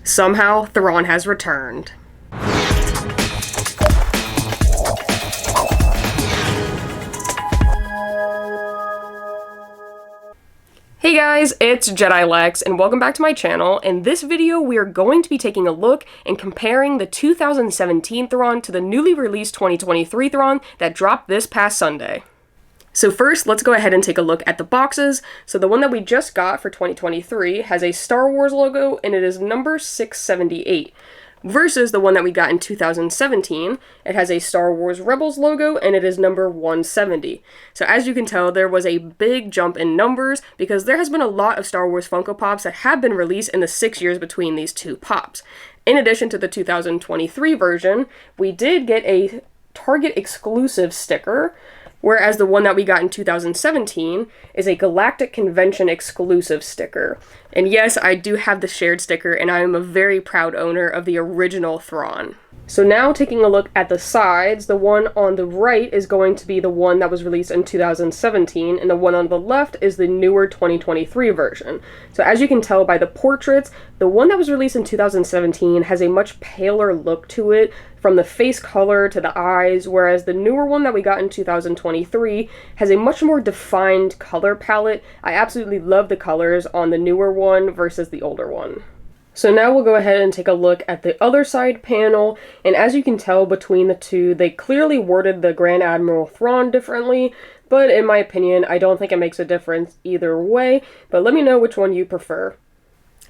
Somehow, Thrawn has returned. Hey guys, it's Jedi Lex, and welcome back to my channel. In this video, we are going to be taking a look and comparing the 2017 Thrawn to the newly released 2023 Thrawn that dropped this past Sunday. So first, let's go ahead and take a look at the boxes. So the one that we just got for 2023 has a Star Wars logo, and it is number 678. Versus the one that we got in 2017, it has a Star Wars Rebels logo, and it is number 170. So as you can tell, there was a big jump in numbers, because there has been a lot of Star Wars Funko Pops that have been released in the 6 years between these two pops. In addition to the 2023 version, we did get a Target exclusive sticker, whereas the one that we got in 2017 is a Galactic Convention exclusive sticker. And yes, I do have the shared sticker, and I am a very proud owner of the original Thrawn. So now taking a look at the sides, the one on the right is going to be the one that was released in 2017, and the one on the left is the newer 2023 version. So as you can tell by the portraits, the one that was released in 2017 has a much paler look to it, from the face color to the eyes, whereas the newer one that we got in 2023 has a much more defined color palette. I absolutely love the colors on the newer one versus the older one. So now we'll go ahead and take a look at the other side panel, and as you can tell between the two, they clearly worded the Grand Admiral Thrawn differently, but in my opinion, I don't think it makes a difference either way, but let me know which one you prefer.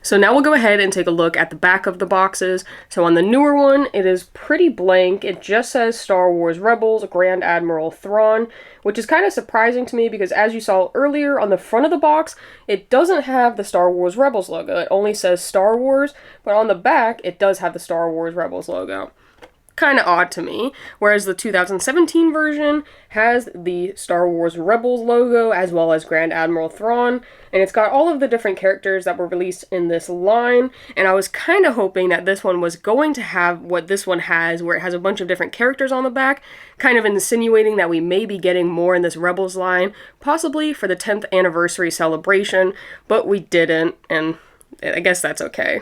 So now we'll go ahead and take a look at the back of the boxes. So on the newer one, it is pretty blank. It just says Star Wars Rebels, Grand Admiral Thrawn, which is kind of surprising to me because as you saw earlier on the front of the box, it doesn't have the Star Wars Rebels logo. It only says Star Wars, but on the back, it does have the Star Wars Rebels logo. Kind of odd to me, whereas the 2017 version has the Star Wars Rebels logo as well as Grand Admiral Thrawn, and it's got all of the different characters that were released in this line, and I was kind of hoping that this one was going to have what this one has, where it has a bunch of different characters on the back, kind of insinuating that we may be getting more in this Rebels line, possibly for the 10th anniversary celebration, but we didn't, and I guess that's okay.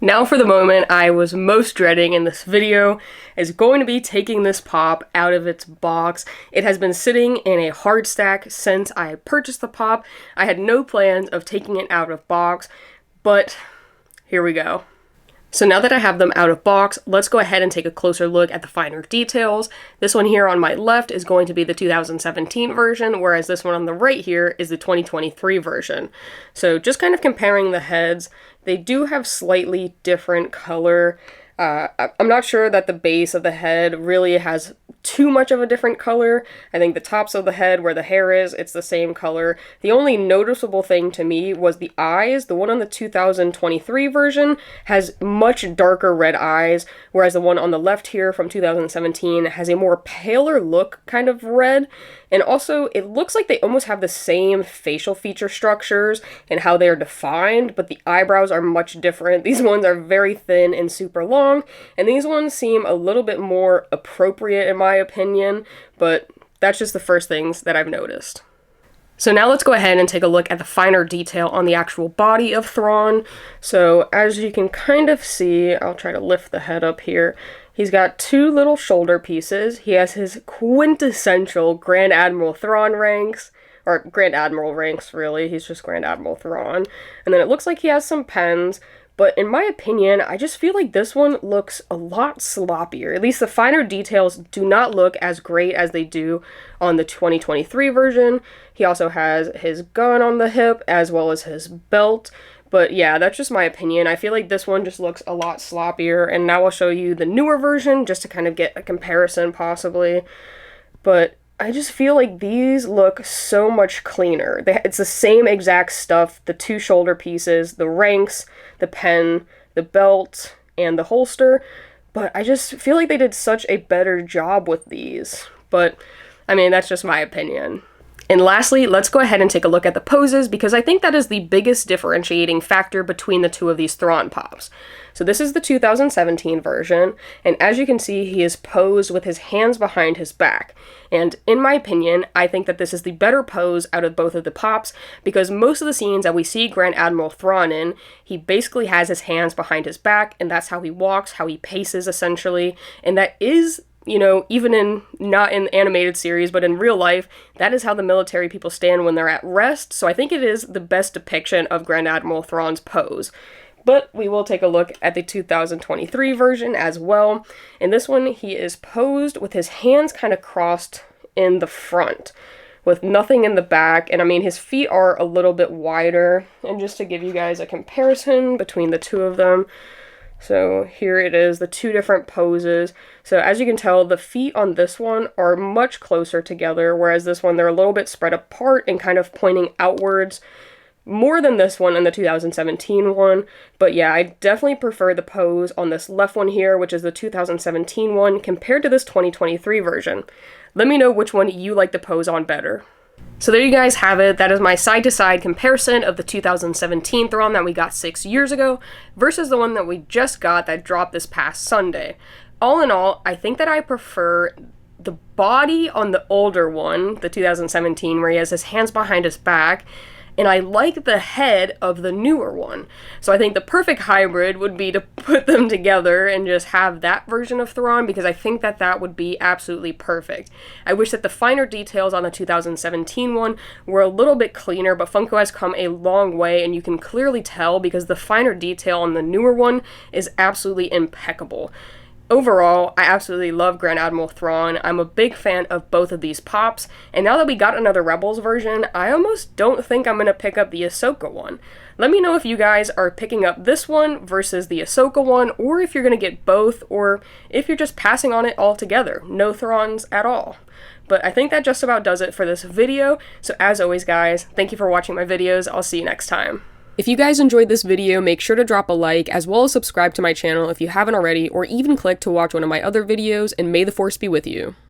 Now for the moment I was most dreading in this video is going to be taking this pop out of its box. It has been sitting in a hard stack since I purchased the pop. I had no plans of taking it out of box, but here we go. So now that I have them out of box, let's go ahead and take a closer look at the finer details. This one here on my left is going to be the 2017 version, whereas this one on the right here is the 2023 version. So just kind of comparing the heads, they do have slightly different color. I'm not sure that the base of the head really has too much of a different color. I think the tops of the head where the hair is, it's the same color. The only noticeable thing to me was the eyes. The one on the 2023 version has much darker red eyes, whereas the one on the left here from 2017 has a more paler look kind of red. And also, it looks like they almost have the same facial feature structures and how they are defined, but the eyebrows are much different. These ones are very thin and super long, and these ones seem a little bit more appropriate in my opinion, but that's just the first things that I've noticed. So now let's go ahead and take a look at the finer detail on the actual body of Thrawn. So as you can kind of see, I'll try to lift the head up here. He's got two little shoulder pieces. He has his quintessential Grand Admiral Thrawn ranks, or Grand Admiral ranks really, he's just Grand Admiral Thrawn. And then it looks like he has some pens, but in my opinion, I just feel like this one looks a lot sloppier. At least the finer details do not look as great as they do on the 2023 version. He also has his gun on the hip as well as his belt. But yeah, that's just my opinion. I feel like this one just looks a lot sloppier, and now I'll show you the newer version just to kind of get a comparison possibly. But I just feel like these look so much cleaner. It's the same exact stuff, the two shoulder pieces, the ranks, the pen, the belt, and the holster, but I just feel like they did such a better job with these. But, I mean, that's just my opinion. And lastly, let's go ahead and take a look at the poses, because I think that is the biggest differentiating factor between the two of these Thrawn pops. So this is the 2017 version, and as you can see, he is posed with his hands behind his back. And in my opinion, I think that this is the better pose out of both of the pops, because most of the scenes that we see Grand Admiral Thrawn in, he basically has his hands behind his back, and that's how he walks, how he paces essentially, and that is, you know, even in, not in animated series, but in real life, that is how the military people stand when they're at rest, so I think it is the best depiction of Grand Admiral Thrawn's pose. But we will take a look at the 2023 version as well. In this one, he is posed with his hands kind of crossed in the front, with nothing in the back, and I mean, his feet are a little bit wider, and just to give you guys a comparison between the two of them, so here it is, the two different poses. So as you can tell, the feet on this one are much closer together, whereas this one, they're a little bit spread apart and kind of pointing outwards, more than this one in the 2017 one. But yeah, I definitely prefer the pose on this left one here, which is the 2017 one, compared to this 2023 version. Let me know which one you like the pose on better. So there you guys have it. That is my side-to-side comparison of the 2017 Thrawn that we got 6 years ago versus the one that we just got that dropped this past Sunday. All in all, I think that I prefer the body on the older one, the 2017, where he has his hands behind his back, and I like the head of the newer one. So I think the perfect hybrid would be to put them together and just have that version of Thrawn, because I think that that would be absolutely perfect. I wish that the finer details on the 2017 one were a little bit cleaner, but Funko has come a long way, and you can clearly tell because the finer detail on the newer one is absolutely impeccable. Overall, I absolutely love Grand Admiral Thrawn. I'm a big fan of both of these pops, and now that we got another Rebels version, I almost don't think I'm going to pick up the Ahsoka one. Let me know if you guys are picking up this one versus the Ahsoka one, or if you're going to get both, or if you're just passing on it altogether. No Thrawns at all. But I think that just about does it for this video, so as always guys, thank you for watching my videos. I'll see you next time. If you guys enjoyed this video, make sure to drop a like, as well as subscribe to my channel if you haven't already, or even click to watch one of my other videos, and may the Force be with you.